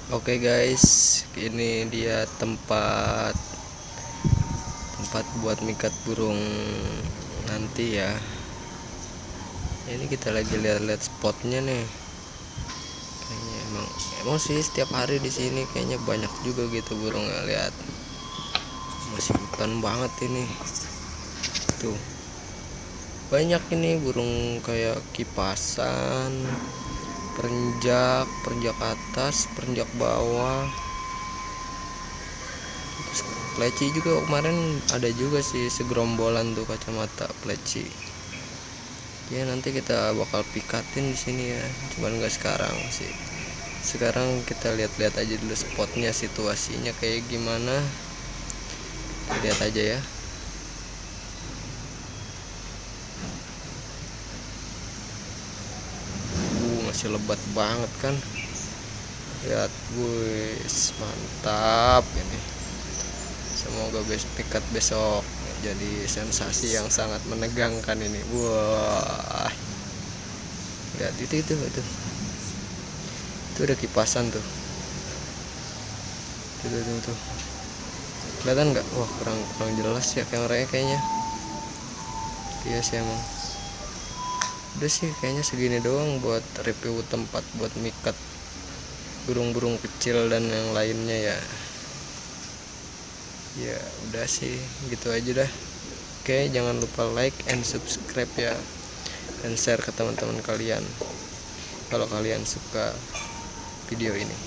Oke guys, ini dia tempat buat mikat burung nanti ya. Ini kita lagi lihat-lihat spotnya nih. Kayaknya emang sih setiap hari di sini kayaknya banyak juga gitu burungnya. Lihat, masih hutan banget ini. Tuh, banyak ini burung kayak kipasan, perenjak atas, perenjak bawah. Pleci juga kemarin ada juga sih segerombolan tuh kacamata pleci. Ya nanti kita bakal pikatin di sini ya, cuman nggak sekarang sih. Sekarang kita lihat-lihat aja dulu spotnya, situasinya kayak gimana. Lihat aja ya. Masih lebat banget kan. Lihat, guys, mantap ini. Semoga pikat besok jadi sensasi yang sangat menegangkan ini. Wah, lihat itu ada kipasan tuh. Tuh. Kelihatan nggak? Wah, kurang jelas ya kameranya kayaknya. Iya sih emang. Udah sih kayaknya segini doang buat review tempat buat mikat burung-burung kecil dan yang lainnya ya. Ya udah sih gitu aja dah. Oke, jangan lupa like and subscribe ya, dan share ke teman-teman kalian kalau kalian suka video ini.